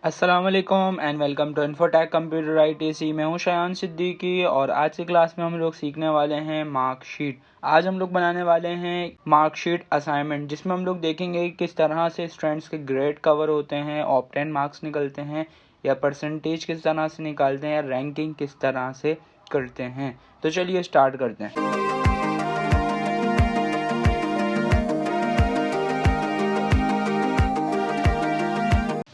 अस्सलाम वालेकुम and welcome to Infotech computer ITC. मैं हूं शायान सिद्दीकी और आज की क्लास में हम लोग सीखने वाले हैं मार्कशीट। आज हम लोग बनाने वाले हैं मार्कशीट असाइनमेंट, जिसमें हम लोग देखेंगे किस तरह से स्टूडेंट्स के ग्रेड कवर होते हैं, ऑब्टेन मार्क्स निकलते हैं या परसेंटेज किस तरह से निकालते हैं या रैंकिंग किस तरह से करते हैं। तो चलिए स्टार्ट करते हैं।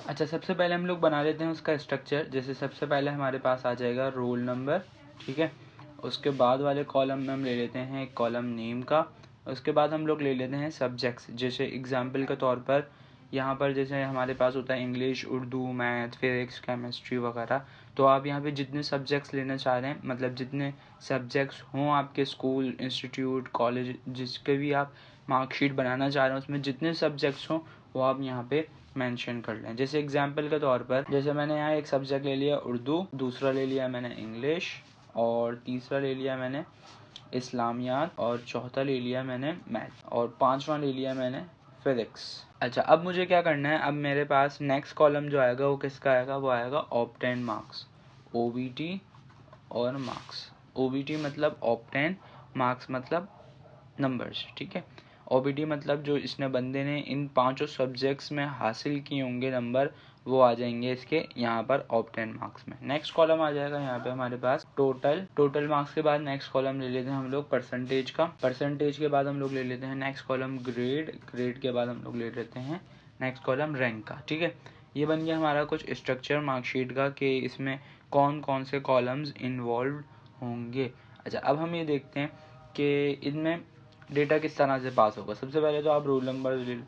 अच्छा, सबसे पहले हम लोग बना लेते हैं उसका स्ट्रक्चर। जैसे सबसे पहले हमारे पास आ जाएगा रोल नंबर, ठीक है। उसके बाद वाले कॉलम में हम ले लेते हैं एक कॉलम नेम का। उसके बाद हम लोग ले लेते हैं सब्जेक्ट्स। जैसे एग्जाम्पल के तौर पर यहाँ पर जैसे हमारे पास होता है English, Urdu, math, physics, chemistry वगैरह। तो आप यहाँ पे जितने सब्जेक्ट्स लेना चाह रहे हैं, मतलब जितने सब्जेक्ट्स हों आपके स्कूल, इंस्टीट्यूट, कॉलेज, जिसके भी आप मार्कशीट बनाना चाह रहे हैं उसमें जितने सब्जेक्ट्स हों वो आप यहाँ पे मेंशन कर लें। जैसे एग्जाम्पल के तौर पर जैसे मैंने यहाँ एक सब्जेक्ट ले लिया उर्दू, दूसरा ले लिया मैंने इंग्लिश, और तीसरा ले लिया मैंने इस्लामियात, और चौथा ले लिया मैंने मैथ, और पांचवा ले लिया मैंने फिजिक्स। अच्छा, अब मुझे क्या करना है, अब मेरे पास नेक्स्ट कॉलम जो आएगा वो किसका आएगा, वो आएगा ऑब्टेन मार्क्स, ओबीटी और मार्क्स। ओबीटी मतलब ऑब्टेन, मार्क्स मतलब नंबर्स, ठीक है। ओबीटी मतलब जो इसने बंदे ने इन पांचों सब्जेक्ट्स में हासिल किए होंगे नंबर, वो आ जाएंगे इसके यहाँ पर ऑब्टेन मार्क्स में। नेक्स्ट कॉलम आ जाएगा यहाँ पे हमारे पास टोटल मार्क्स के बाद नेक्स्ट कॉलम ले लेते हैं हम लोग परसेंटेज का। परसेंटेज के बाद हम लोग ले लेते हैं नेक्स्ट कॉलम ग्रेड के बाद हम लोग ले लेते हैं नेक्स्ट कॉलम रैंक का, ठीक है। ये बन गया हमारा कुछ स्ट्रक्चर मार्कशीट का कि इसमें कौन कौन से कॉलम्स इन्वॉल्व होंगे। अच्छा, अब हम ये देखते हैं कि इनमें डेटा किस तरह से पास होगा। सबसे पहले तो आप रोल नंबर ले लो,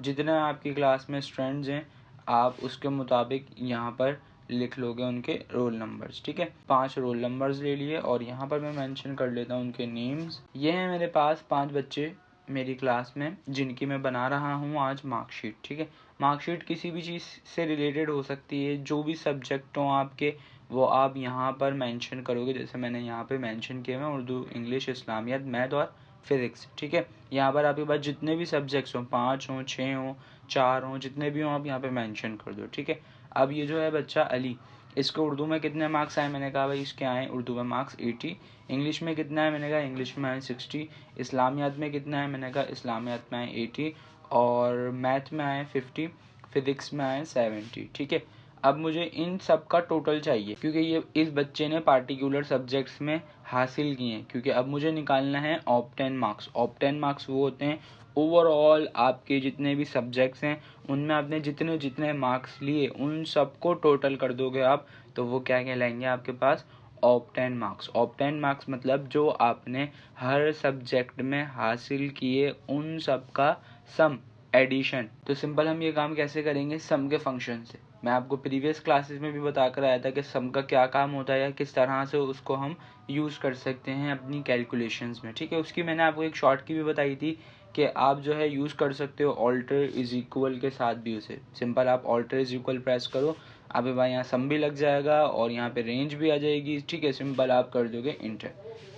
जितने आपकी क्लास में स्टूडेंट्स हैं आप उसके मुताबिक यहाँ पर लिख लोगे उनके रोल नंबर्स, ठीक है। 5 रोल नंबर्स ले लिए और यहाँ पर मैं मेंशन कर लेता हूँ उनके नेम्स। ये हैं मेरे पास 5 बच्चे मेरी क्लास में जिनकी मैं बना रहा हूँ आज मार्कशीट, ठीक है। मार्कशीट किसी भी चीज़ से रिलेटेड हो सकती है, जो भी सब्जेक्ट हों आपके वो आप यहाँ पर मेंशन करोगे। जैसे मैंने यहाँ पे मेंशन किए हैं उर्दू, इंग्लिश, इस्लामियात, मैथ और फिजिक्स, ठीक है। यहाँ पर आपके पास जितने भी सब्जेक्ट्स हों, 5 हों, 6 हों, 4 हों, जितने भी हों आप यहाँ पे मेंशन कर दो, ठीक है। अब ये जो है बच्चा अली, इसको उर्दू में कितने मार्क्स आए, मैंने कहा भाई इसके आए उर्दू में मार्क्स 80। इंग्लिश में कितना है, मैंने कहा इंग्लिश में आए 60। इस्लामियात में कितना है, मैंने कहा इस्लामियात में आए 80, और मैथ में आए 50, फिजिक्स में आए 70, ठीक है। अब मुझे इन सब का टोटल चाहिए क्योंकि ये इस बच्चे ने पार्टिकुलर सब्जेक्ट्स में हासिल किए हैं, क्योंकि अब मुझे निकालना है ऑब्टेन मार्क्स। ऑब्टेन मार्क्स वो होते हैं ओवरऑल आपके जितने भी सब्जेक्ट्स हैं उनमें आपने जितने जितने मार्क्स लिए उन सबको टोटल कर दोगे आप, तो वो क्या कहलाएंगे आपके पास ऑब्टेन मार्क्स। ऑब्टेन मार्क्स मतलब जो आपने हर सब्जेक्ट में हासिल किए उन सब का सम, एडिशन। तो सिंपल हम ये काम कैसे करेंगे, सम के फंक्शन से। मैं आपको प्रीवियस क्लासेस में भी बता कर आया था कि सम का क्या काम होता है या किस तरह से उसको हम यूज़ कर सकते हैं अपनी कैलकुलेशंस में, ठीक है। उसकी मैंने आपको एक शॉर्ट की भी बताई थी कि आप जो है यूज़ कर सकते हो ऑल्टर इज इक्वल के साथ भी उसे। सिंपल आप ऑल्टर इज इक्वल प्रेस करो, आप भाई यहाँ सम भी लग जाएगा और यहाँ पे रेंज भी आ जाएगी, ठीक है। सिंपल आप कर दोगे इंटर,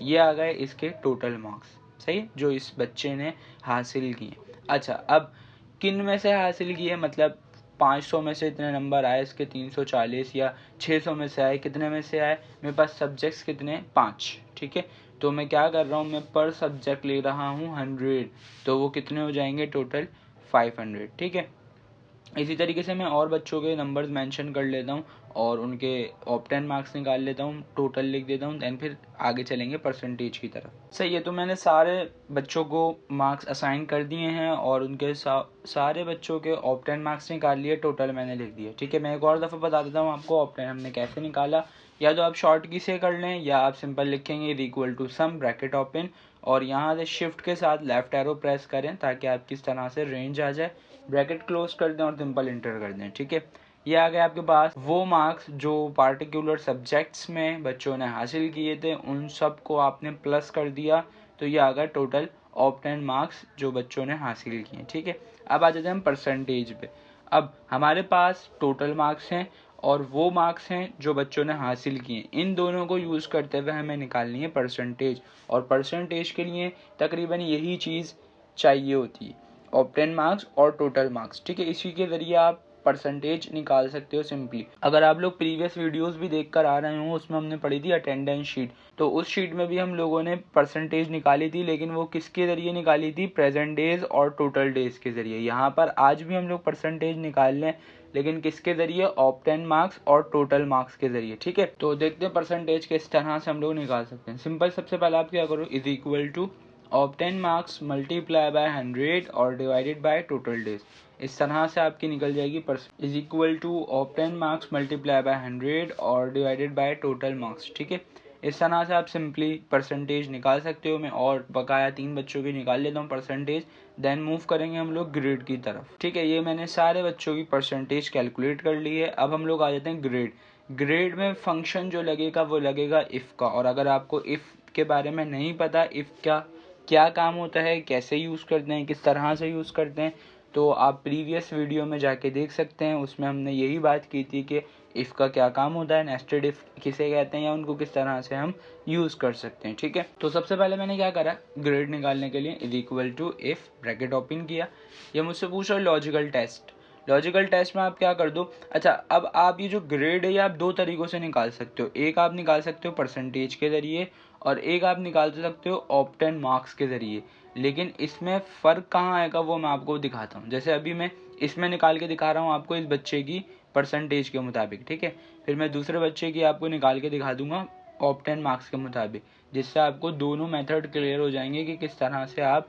ये आ गए इसके टोटल मार्क्स, सही है, जो इस बच्चे ने हासिल किए। अच्छा, अब किन में से हासिल किए, मतलब 500 में से इतने नंबर आए इसके 340, या 600 में से आए, कितने में से आए, मेरे पास सब्जेक्ट्स कितने 5, ठीक है। तो मैं क्या कर रहा हूँ, मैं पर सब्जेक्ट ले रहा हूँ 100, तो वो कितने हो जाएंगे टोटल 500, ठीक है। इसी तरीके से मैं और बच्चों के नंबर्स मेंशन कर लेता हूँ और उनके ऑब्टेन मार्क्स निकाल लेता हूँ, टोटल लिख देता हूँ, दैन फिर आगे चलेंगे परसेंटेज की तरफ। सही है, तो मैंने सारे बच्चों को मार्क्स असाइन कर दिए हैं और उनके सारे बच्चों के ऑब्टेन मार्क्स निकाल लिए, टोटल मैंने लिख दिया, ठीक है। मैं एक और दफ़ा बता देता हूँ आपको ऑब्टेन हमने कैसे निकाला। या तो आप शॉर्ट की से कर लें या आप सिंपल लिखेंगे is equal to sum bracket open, और यहाँ से शिफ्ट के साथ लेफ्ट एरो प्रेस करें ताकि आप किस तरह से रेंज आ जाए, ब्रैकेट क्लोज कर दें और सिंपल इंटर कर दें, ठीक है। ये आ गया आपके पास वो मार्क्स जो पार्टिकुलर सब्जेक्ट्स में बच्चों ने हासिल किए थे, उन सब को आपने प्लस कर दिया, तो ये आ गया टोटल ऑब्टेन मार्क्स जो बच्चों ने हासिल किए, ठीक है। अब आ जाते हैं हम परसेंटेज पे। अब हमारे पास टोटल मार्क्स हैं और वो मार्क्स हैं जो बच्चों ने हासिल किए, इन दोनों को यूज़ करते हुए हमें निकालनी है परसेंटेज। और परसेंटेज के लिए तकरीबन यही चीज़ चाहिए होती है, ऑब्टेन मार्क्स और टोटल मार्क्स, ठीक है। इसी के ज़रिए आप परसेंटेज निकाल सकते हो सिंपली। अगर आप लोग प्रीवियस वीडियोस भी देख कर आ रहे हो, उसमें हमने पढ़ी थी अटेंडेंस शीट, तो उस शीट में भी हम लोगों ने परसेंटेज निकाली थी, लेकिन वो किसके ज़रिए निकाली थी, प्रेजेंट डेज और टोटल डेज के ज़रिए। यहाँ पर आज भी हम लोग परसेंटेज निकाल लें, लेकिन किसके ज़रिए, ऑब्टेन मार्क्स और टोटल मार्क्स के ज़रिए। ठीक है, तो देखते हैं परसेंटेज किस तरह से हम लोग निकाल सकते हैं। सिंपल, सबसे पहले आप क्या करो, is equal to obtain marks multiply by 100 और डिवाइडेड बाय टोटल डेज। इस तरह से आपकी निकल जाएगी is equal to obtain marks multiply by 100 और डिवाइडेड बाय टोटल मार्क्स। ठीक है, इस तरह से आप सिंपली परसेंटेज निकाल सकते हो। मैं और बकाया 3 बच्चों की निकाल लेता हूँ परसेंटेज, देन मूव करेंगे हम लोग ग्रेड की तरफ। ठीक है, ये मैंने सारे बच्चों की परसेंटेज कैलकुलेट कर ली है। अब हम लोग आ जाते हैं ग्रेड। ग्रेड में फंक्शन जो लगेगा वो लगेगा इफ़ का, और अगर आपको इफ़ के बारे में नहीं पता, इफ़ का क्या काम होता है, कैसे यूज़ करते हैं, किस तरह से यूज़ करते हैं, तो आप प्रीवियस वीडियो में जाके देख सकते हैं। उसमें हमने यही बात की थी कि इफ़ का क्या काम होता है, नेस्टेड इफ़ किसे कहते हैं, या उनको किस तरह से हम यूज़ कर सकते हैं। ठीक है, तो सबसे पहले मैंने क्या करा, ग्रेड निकालने के लिए is equal to if, bracket open किया। ये मुझसे पूछा लॉजिकल टेस्ट। लॉजिकल टेस्ट में आप क्या कर दो, अच्छा अब आप ये जो ग्रेड है ये आप 2 तरीक़ों से निकाल सकते हो। एक आप निकाल सकते हो परसेंटेज के ज़रिए, और एक आप निकाल सकते हो ऑब्टेन मार्क्स के ज़रिए। लेकिन इसमें फ़र्क कहाँ आएगा वो मैं आपको दिखाता हूँ। जैसे अभी मैं इसमें निकाल के दिखा रहा हूँ आपको, इस बच्चे की परसेंटेज के मुताबिक। ठीक है, फिर मैं दूसरे बच्चे की आपको निकाल के दिखा दूंगा ऑब्टेन मार्क्स के मुताबिक, जिससे आपको दोनों मेथड क्लियर हो जाएंगे कि किस तरह से आप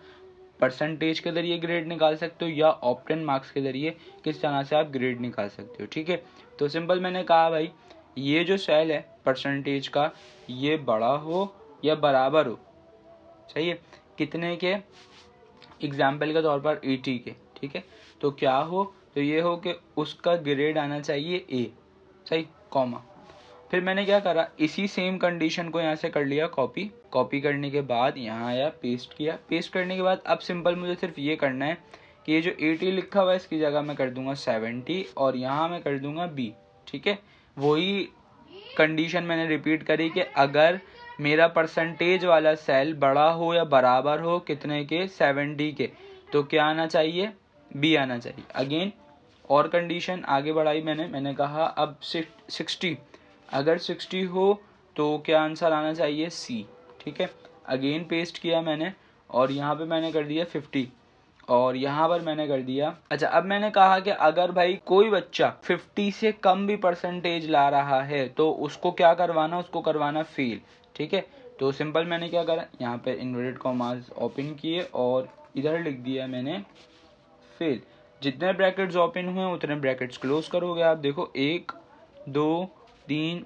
परसेंटेज के ज़रिए ग्रेड निकाल सकते हो या ऑब्टेन मार्क्स के ज़रिए किस तरह से आप ग्रेड निकाल सकते हो। ठीक है, तो सिंपल मैंने कहा भाई, ये जो सेल है परसेंटेज का, ये बड़ा हो या बराबर हो, सही है, कितने के, एग्जाम्पल के तौर पर 80 के। ठीक है, तो क्या हो, तो ये हो कि उसका ग्रेड आना चाहिए ए, सही, कॉमा। फिर मैंने क्या करा, इसी सेम कंडीशन को यहाँ से कर लिया कॉपी। कॉपी करने के बाद यहाँ आया, पेस्ट किया। पेस्ट करने के बाद अब सिंपल मुझे सिर्फ ये करना है कि ये जो 80 लिखा हुआ है इसकी जगह मैं कर दूंगा 70, और यहाँ मैं कर दूंगा बी। ठीक है, वही कंडीशन मैंने रिपीट करी कि अगर मेरा परसेंटेज वाला सेल बड़ा हो या बराबर हो कितने के, 70 के, तो क्या आना चाहिए, बी आना चाहिए। अगेन और कंडीशन आगे बढ़ाई मैंने कहा अब 60, अगर 60 हो तो क्या आंसर आना चाहिए, सी। ठीक है, अगेन पेस्ट किया मैंने, और यहाँ पे मैंने कर दिया 50, और यहाँ पर मैंने कर दिया, अच्छा अब मैंने कहा कि अगर भाई कोई बच्चा 50 से कम भी परसेंटेज ला रहा है तो उसको क्या करवाना, उसको करवाना फेल। ठीक है, तो सिंपल मैंने क्या करा, यहाँ पे इन्वर्टेड कॉमास ओपन किए और इधर लिख दिया मैंने फेल। जितने ब्रैकेट्स ओपन हुए उतने ब्रैकेट्स क्लोज करोगे आप। देखो 1 2 3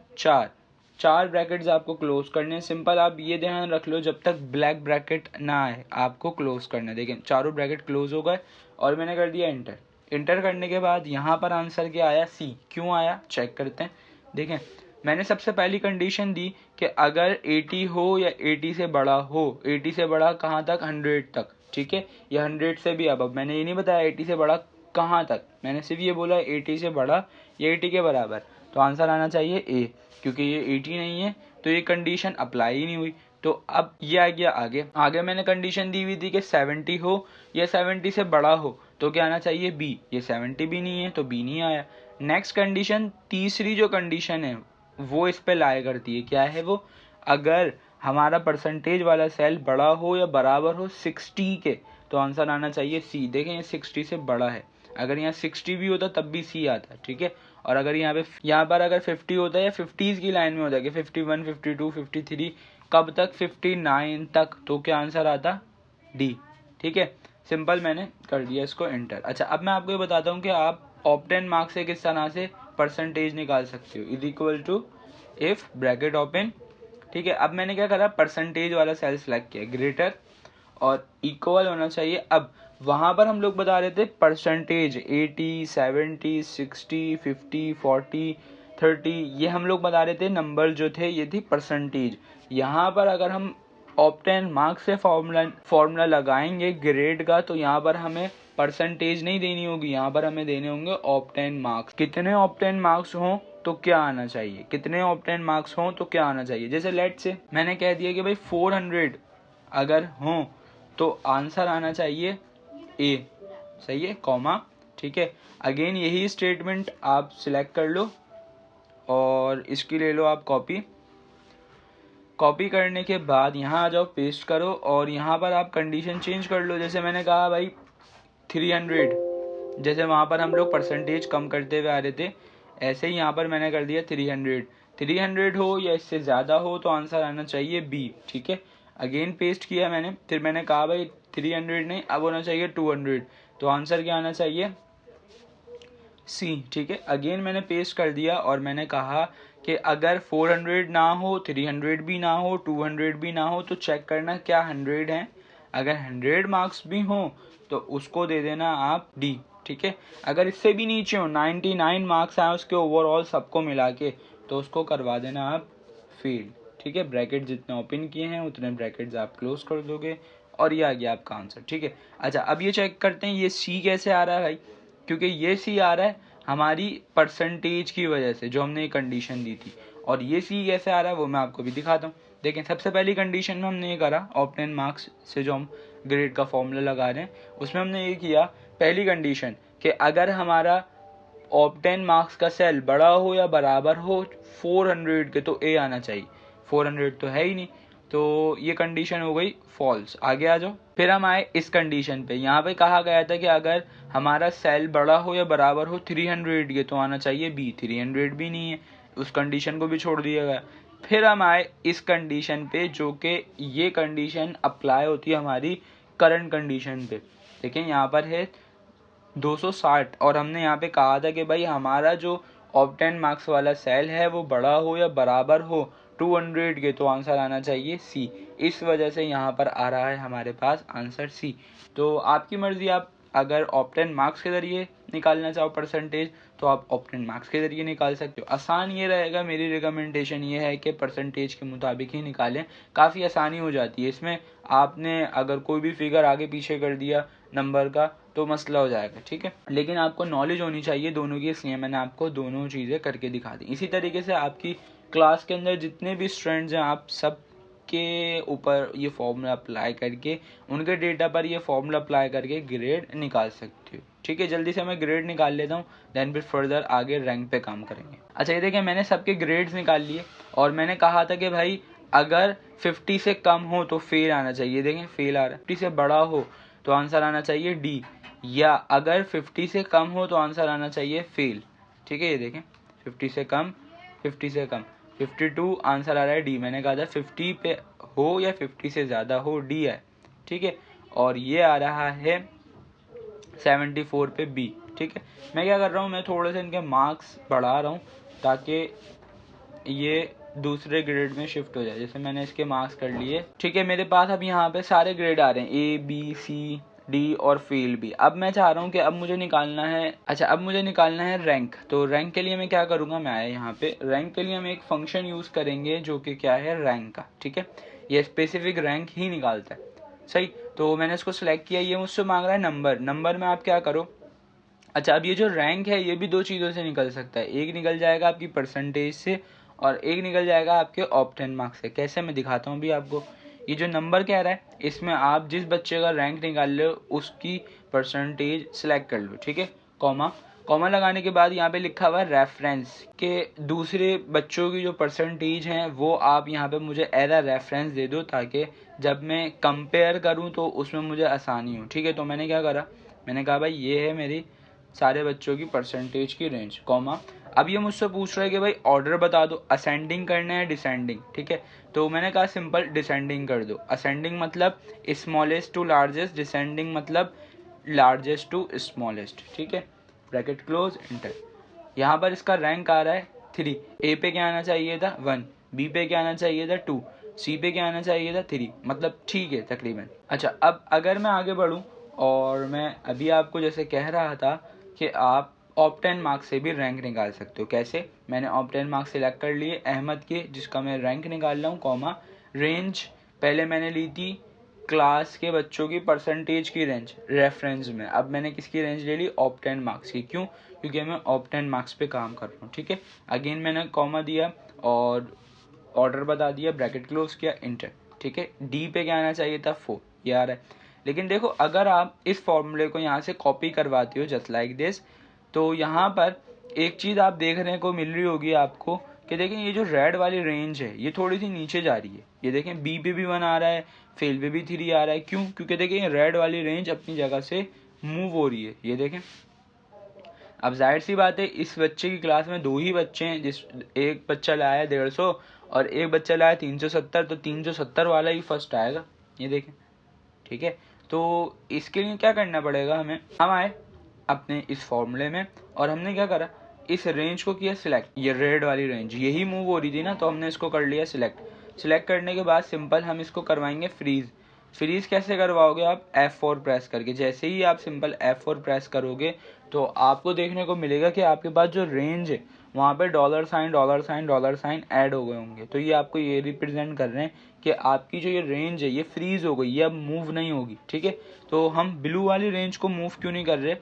4 ब्रैकेट्स आपको क्लोज करने हैं। सिंपल आप ये ध्यान रख लो, जब तक ब्लैक ब्रैकेट ना आए आपको क्लोज करना है। देखिए चारों ब्रैकेट क्लोज हो गए और मैंने कर दिया इंटर। इंटर करने के बाद यहाँ पर आंसर क्या आया, सी। क्यों आया चेक करते हैं। देखें मैंने सबसे पहली कंडीशन दी कि अगर 80 हो या 80 से बड़ा हो। 80 से बड़ा कहाँ तक, 100 तक। ठीक है, या 100 से भी अब मैंने ये नहीं बताया 80 से बड़ा कहाँ तक, मैंने सिर्फ ये बोला 80 से बड़ा या 80 के बराबर। तो आंसर आना चाहिए ए, क्योंकि ये 80 नहीं है तो ये कंडीशन अप्लाई ही नहीं हुई। तो अब ये आ गया आगे मैंने कंडीशन दी हुई थी कि 70 हो या 70 से बड़ा हो तो क्या आना चाहिए, बी। ये 70 भी नहीं है तो बी नहीं आया। नेक्स्ट कंडीशन, तीसरी जो कंडीशन है वो इस पे लाया करती है। क्या है वो, अगर हमारा परसेंटेज वाला सेल बड़ा हो या बराबर हो 60 के तो आंसर आना चाहिए सी। देखें ये 60 से बड़ा है, अगर यहाँ 60 भी होता तब भी सी आता। ठीक है, और अगर यहाँ पर अगर 50 होता है या 50s की लाइन में होता है कि 51 52 53 कब तक, 59 तक, तो क्या आंसर आता, डी। ठीक है, सिंपल मैंने कर दिया इसको एंटर। अच्छा अब मैं आपको ये बताता हूँ कि आप ऑब्टेन मार्क्स से किस तरह से परसेंटेज निकाल सकते हो। Is equal to if bracket open. ठीक है, अब मैंने क्या करा, परसेंटेज वाला सेल सेलेक्ट किया, ग्रेटर और इक्वल होना चाहिए। अब वहाँ पर हम लोग बता रहे थे परसेंटेज 80 70 60 50 40 30, ये हम लोग बता रहे थे नंबर जो थे ये थी परसेंटेज। यहाँ पर अगर हम ऑब्टेन मार्क्स से फॉर्मूला लगाएंगे ग्रेड का तो यहाँ पर हमें परसेंटेज नहीं देनी होगी, यहाँ पर हमें देने होंगे ऑब्टेन मार्क्स। कितने ऑब्टेन मार्क्स हों तो क्या आना चाहिए, कितने ऑब्टेन मार्क्स हों तो क्या आना चाहिए। जैसे लेट से मैंने कह दिया कि भाई 400 अगर हों तो आंसर आना चाहिए ए, सही है, कॉमा। ठीक है। अगेन यही स्टेटमेंट आप सिलेक्ट कर लो और इसकी ले लो आप कॉपी करने के बाद यहाँ आ जाओ, पेस्ट करो और यहाँ पर आप कंडीशन चेंज कर लो। जैसे मैंने कहा भाई 300, जैसे वहाँ पर हम लोग परसेंटेज कम करते हुए आ रहे थे, ऐसे ही यहाँ पर मैंने कर दिया 300 हो या इससे ज़्यादा हो तो आंसर आना चाहिए बी, ठीक है। अगेन पेस्ट किया मैंने, फिर मैंने कहा भाई 300 नहीं, अब होना चाहिए 200, तो आंसर क्या आना चाहिए सी, ठीक है। अगेन मैंने पेस्ट कर दिया और मैंने कहा कि अगर 400 ना हो, 300 भी ना हो, 200 भी ना हो तो चेक करना क्या 100 है। अगर 100 मार्क्स भी हो तो उसको दे देना आप डी, ठीक है। अगर इससे भी नीचे हो, 99 मार्क्स आए उसके ओवरऑल सबको मिला के, तो उसको करवा देना आप फेल, ठीक है। ब्रैकेट जितने ओपन किए हैं उतने ब्रैकेट्स आप क्लोज कर दोगे और ये आ गया आपका आंसर, ठीक है। अच्छा, अब ये चेक करते हैं ये सी कैसे आ रहा है भाई, क्योंकि ये सी आ रहा है हमारी परसेंटेज की वजह से जो हमने कंडीशन दी थी, और ये सी कैसे आ रहा है वो मैं आपको भी दिखाता हूँ। देखें, सबसे पहली कंडीशन में हमने ये करा, ऑब्टेन मार्क्स से जो हम ग्रेड का फॉर्मूला लगा रहे हैं उसमें हमने ये किया, पहली कंडीशन कि अगर हमारा ऑब्टेन मार्क्स का सेल बड़ा हो या बराबर हो 400 के तो ए आना चाहिए। 400 तो है ही नहीं, तो ये कंडीशन हो गई फॉल्स। आगे आ जाओ, फिर हम आए इस कंडीशन पे। यहाँ पे कहा गया था कि अगर हमारा सेल बड़ा हो या बराबर हो 300 के तो आना चाहिए बी, 300 भी नहीं है, उस कंडीशन को भी छोड़ दिया गया। फिर हम आए इस कंडीशन पे जो कि ये कंडीशन अप्लाई होती है हमारी करंट कंडीशन पे। देखिए यहाँ पर है 260 और हमने यहाँ पे कहा था कि भाई हमारा जो ऑब्टेन मार्क्स वाला सेल है वो बड़ा हो या बराबर हो 200 के तो आंसर आना चाहिए सी। इस वजह से यहाँ पर आ रहा है हमारे पास आंसर सी। तो आपकी मर्जी, आप अगर ऑब्टेन मार्क्स के ज़रिए निकालना चाहो परसेंटेज तो आप ऑब्टेन मार्क्स के ज़रिए निकाल सकते हो। आसान ये रहेगा, मेरी रिकमेंडेशन ये है कि परसेंटेज के मुताबिक ही निकालें, काफ़ी आसानी हो जाती है इसमें। आपने अगर कोई भी फिगर आगे पीछे कर दिया नंबर का तो मसला हो जाएगा, ठीक है। लेकिन आपको नॉलेज होनी चाहिए दोनों की, इसलिए मैंने आपको दोनों चीज़ें करके दिखा दी। इसी तरीके से आपकी क्लास के अंदर जितने भी स्टूडेंट्स हैं आप सब के ऊपर ये फॉर्मूला अप्लाई करके, उनके डेटा पर ये फॉर्मूला अप्लाई करके ग्रेड निकाल सकते हो, ठीक है। जल्दी से मैं ग्रेड निकाल लेता हूँ, देन फिर फर्दर आगे रैंक पे काम करेंगे। अच्छा, ये देखिए मैंने सबके ग्रेड्स निकाल लिए और मैंने कहा था कि भाई अगर 50 से कम हो तो फेल आना चाहिए। देखें फेल आ रहा है, 50 से बड़ा हो तो आंसर आना चाहिए डी, या अगर 50 से कम हो तो आंसर आना चाहिए फेल, ठीक है। ये देखें 50 से कम, 52 आंसर आ रहा है डी। मैंने कहा था 50 पे हो या 50 से ज़्यादा हो डी है, ठीक है। और ये आ रहा है 74 पे बी, ठीक है। मैं क्या कर रहा हूँ, मैं थोड़े से इनके मार्क्स बढ़ा रहा हूँ ताकि ये दूसरे ग्रेड में शिफ्ट हो जाए। जैसे मैंने इसके मार्क्स कर लिए, ठीक है। मेरे पास अब यहाँ पे सारे ग्रेड आ रहे हैं, ए बी सी डी और फेल भी। अब मैं चाह रहा हूँ कि अब मुझे निकालना है, अच्छा अब मुझे निकालना है रैंक। तो रैंक के लिए मैं क्या करूँगा, मैं आया यहाँ पे, रैंक के लिए हम एक फंक्शन यूज़ करेंगे जो कि क्या है रैंक का, ठीक है। ये स्पेसिफिक रैंक ही निकालता है, सही। तो मैंने इसको सिलेक्ट किया, ये मुझसे मांग रहा है नंबर में आप क्या करो, अच्छा अब ये जो रैंक है ये भी दो चीज़ों से निकल सकता है, एक निकल जाएगा आपकी परसेंटेज से और एक निकल जाएगा आपके ऑब्टेन मार्क्स से। कैसे, मैं दिखाता हूँ भी आपको। ये जो नंबर कह रहा है इसमें आप जिस बच्चे का रैंक निकाल लो उसकी परसेंटेज सेलेक्ट कर लो, ठीक है। कॉमा लगाने के बाद यहाँ पे लिखा हुआ है रेफरेंस के दूसरे बच्चों की जो परसेंटेज हैं वो आप यहाँ पे मुझे एज अ रेफरेंस दे दो ताकि जब मैं कंपेयर करूँ तो उसमें मुझे आसानी हो, ठीक है। तो मैंने क्या करा, मैंने कहा भाई ये है मेरी सारे बच्चों की परसेंटेज की रेंज, कॉमा। अब ये मुझसे पूछ रहा है कि भाई ऑर्डर बता दो, असेंडिंग करना है डिसेंडिंग, ठीक है। तो मैंने कहा सिंपल डिसेंडिंग कर दो। असेंडिंग मतलब स्मॉलेस्ट टू लार्जेस्ट, डिसेंडिंग मतलब लार्जेस्ट टू स्मॉलेस्ट, ठीक है। Bracket close, enter. यहाँ पर इसका रैंक आ रहा है 3, ए पे क्या आना चाहिए था 1, बी पे क्या आना चाहिए था 2, सी पे क्या आना चाहिए था 3, मतलब ठीक है तकरीबन। अच्छा अब अगर मैं आगे बढ़ूँ और मैं अभी आपको जैसे कह रहा था कि आप ऑब्टेन मार्क्स से भी रैंक निकाल सकते हो। कैसे, मैंने ऑब्टेन मार्क्स सिलेक्ट कर लिए अहमद के जिसका मैं रैंक निकाल रहा हूँ, कॉमा रेंज पहले मैंने ली थी क्लास के बच्चों की परसेंटेज की रेंज रेफरेंस में, अब मैंने किसकी रेंज ले ली ऑब्टेन मार्क्स की। क्यों, क्योंकि मैं ऑब्टेन मार्क्स पे काम कर रहा हूँ, ठीक है। अगेन मैंने कॉमा दिया और ऑर्डर बता दिया, ब्रैकेट क्लोज किया, इंटर, ठीक है। डी पे क्या आना चाहिए था 4, ये आ रहा है। लेकिन देखो अगर आप इस फॉर्मूले को यहाँ से कॉपी करवाते हो जस्ट लाइक दिस, तो यहाँ पर एक चीज़ आप देखने को मिल रही होगी आपको कि देखें ये जो रेड वाली रेंज है ये थोड़ी सी नीचे जा रही है। ये देखें बी पे भी 1 आ रहा है, फेल पे भी 3 आ रहा है। क्यों? क्योंकि देखें रेड वाली रेंज अपनी जगह से मूव हो रही है। ये देखें, अब जाहिर सी बात है इस बच्चे की क्लास में 2 ही बच्चे हैं, जिस एक बच्चा लाया 150 और एक बच्चा लाया 370, तो 370 वाला ही फर्स्ट आएगा। ये देखें, ठीक है। तो इसके लिए क्या करना पड़ेगा हमें, हम आए अपने इस फॉर्मूले में और हमने क्या करा, इस रेंज को किया सिलेक्ट। ये रेड वाली रेंज यही मूव हो रही थी ना, तो हमने इसको कर लिया सिलेक्ट। सिलेक्ट करने के बाद सिंपल हम इसको करवाएंगे फ्रीज। फ्रीज कैसे करवाओगे आप, F4 प्रेस करके। जैसे ही आप सिंपल F4 प्रेस करोगे तो आपको देखने को मिलेगा कि आपके पास जो रेंज है वहाँ पे $$ ऐड हो गए होंगे। तो ये आपको ये रिप्रेजेंट कर रहे हैं कि आपकी जो ये रेंज है ये फ्रीज हो गई, ये अब मूव नहीं होगी, ठीक है। तो हम ब्लू वाली रेंज को मूव क्यों नहीं कर रहे,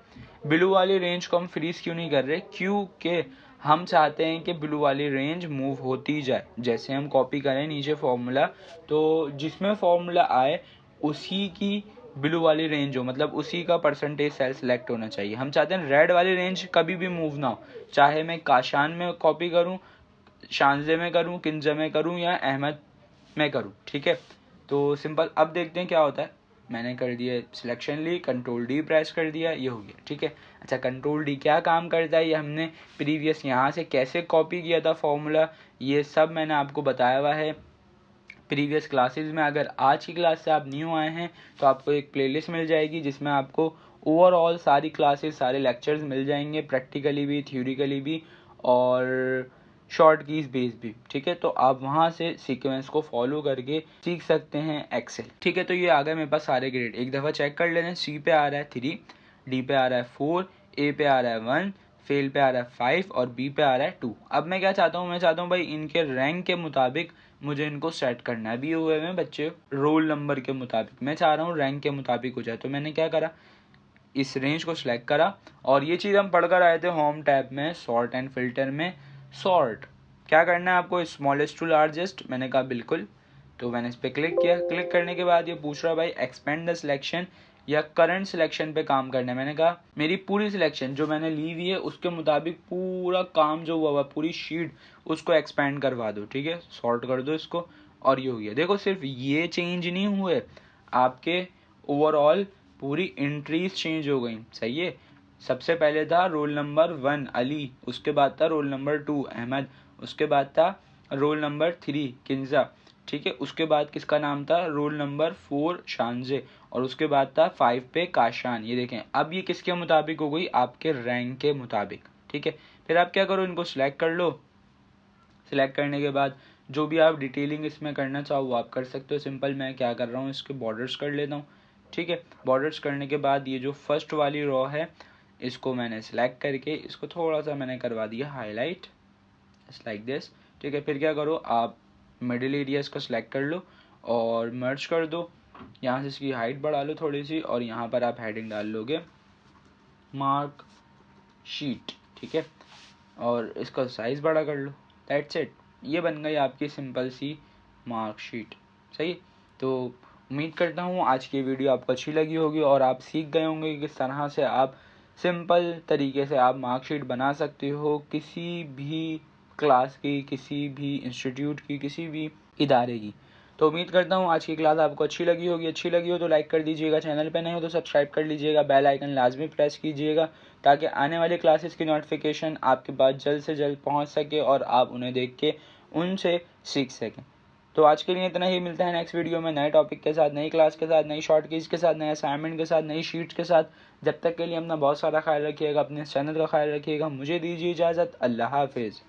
ब्लू वाली रेंज को हम फ्रीज क्यों नहीं कर रहे, क्योंकि हम चाहते हैं कि ब्लू वाली रेंज मूव होती जाए। जैसे हम कॉपी करें नीचे फॉर्मूला, तो जिसमें फॉर्मूला आए उसी की ब्लू वाली रेंज हो, मतलब उसी का परसेंटेज सेल सेलेक्ट होना चाहिए। हम चाहते हैं रेड वाली रेंज कभी भी मूव ना हो, चाहे मैं काशान में कॉपी करूं, शानजे में करूं, किंजा में करूं या अहमद में करूं, ठीक है। तो सिंपल अब देखते हैं क्या होता है। मैंने कर दिया सिलेक्शन ली, Ctrl+D प्रेस कर दिया, ये हो गया, ठीक है। अच्छा, Ctrl+D क्या काम करता है, ये हमने प्रीवियस यहाँ से कैसे कॉपी किया था फॉर्मूला, ये सब मैंने आपको बताया हुआ है प्रीवियस क्लासेस में। अगर आज की क्लास से आप न्यू आए हैं तो आपको एक प्लेलिस्ट मिल जाएगी जिसमें आपको ओवरऑल सारी क्लासेस, सारे लेक्चर्स मिल जाएंगे, प्रैक्टिकली भी, थ्योरिकली भी और शॉर्ट कीज बेस भी, ठीक है। तो आप वहाँ से सीक्वेंस को फॉलो करके सीख सकते हैं एक्सेल, ठीक है। तो ये आ गए मेरे पास सारे ग्रेड, एक दफ़ा चेक कर लेते हैं। सी पे आ रहा है 3, डी पे आ रहा है 4, ए पे आ रहा है 1, फेल पे आ रहा है 5 और बी पे आ रहा है 2। अब मैं क्या चाहता हूँ, मैं चाहता हूँ भाई इनके रैंक के मुताबिक मुझे इनको सेट करना है। अभी हुए हैं बच्चे रोल नंबर के मुताबिक, मैं चाह रहा हूँ रैंक के मुताबिक हो जाए। तो मैंने क्या करा, इस रेंज को सिलेक्ट करा और ये चीज़ हम पढ़कर आए थे होम टैब में, सॉर्ट एंड फिल्टर में। सॉर्ट क्या करना है आपको, स्मॉलेस्ट टू लार्जेस्ट, मैंने कहा बिल्कुल। तो मैंने इस पर क्लिक किया। क्लिक करने के बाद ये पूछ रहा है भाई एक्सपेंड द सिलेक्शन या करंट सिलेक्शन पे काम करना है। मैंने कहा मेरी पूरी सिलेक्शन जो मैंने ली हुई है उसके मुताबिक पूरा काम जो हुआ पूरी शीट उसको एक्सपेंड करवा दो, ठीक है। सॉर्ट कर दो इसको और ये हो गया। देखो सिर्फ ये चेंज नहीं हुए, आपके ओवरऑल पूरी एंट्रीज चेंज हो गई, सही है। सबसे पहले था रोल नंबर 1 अली, उसके बाद था रोल नंबर 2 अहमद, उसके बाद था रोल नंबर 3 किंजा, ठीक है। उसके बाद किसका नाम था, रोल नंबर 4 शानजे, और उसके बाद था 5 पे काशान। ये देखें अब ये किसके मुताबिक हो गई, आपके रैंक के मुताबिक, ठीक है। फिर आप क्या करो, इनको सिलेक्ट कर लो। सिलेक्ट करने के बाद जो भी आप डिटेलिंग इसमें करना चाहो वो आप कर सकते हो। सिंपल मैं क्या कर रहा हूँ, इसके बॉर्डर्स कर लेता हूँ, ठीक है। बॉर्डर्स करने के बाद ये जो फर्स्ट वाली रो है इसको मैंने सिलेक्ट करके इसको थोड़ा सा मैंने करवा दिया हाईलाइट, लाइक दिस, ठीक है। फिर क्या करो, आप मिडिल एरिया इसको सिलेक्ट कर लो और मर्ज कर दो। यहाँ से इसकी हाइट बढ़ा लो थोड़ी सी और यहाँ पर आप हेडिंग डाल लोगे मार्क शीट, ठीक है, और इसका साइज़ बड़ा कर लो। दैट्स इट, ये बन गई आपकी सिंपल सी मार्कशीट, सही। तो उम्मीद करता हूँ आज की वीडियो आपको अच्छी लगी होगी और आप सीख गए होंगे कि किस तरह से आप सिंपल तरीके से आप मार्कशीट बना सकते हो किसी भी क्लास की, किसी भी इंस्टीट्यूट की, किसी भी इदारे की। तो उम्मीद करता हूँ आज की क्लास आपको अच्छी लगी होगी। अच्छी लगी हो तो लाइक कर दीजिएगा, चैनल पे नए हो तो सब्सक्राइब कर लीजिएगा, बेल आइकन लाजमी प्रेस कीजिएगा ताकि आने वाली क्लासेस की नोटिफिकेशन आपके पास जल्द से जल्द पहुंच सके और आप उन्हें देख के उनसे सीख सकें। तो आज के लिए इतना ही, मिलता है नेक्स्ट वीडियो में नए टॉपिक के साथ, नई क्लास के साथ, नई शॉर्ट कीज के साथ, नए असाइनमेंट के साथ, नई शीट्स के साथ। जब तक के लिए अपना बहुत सारा ख्याल रखिएगा, अपने चैनल का ख्याल रखिएगा। मुझे दीजिए इजाज़त, अल्लाह हाफिज़।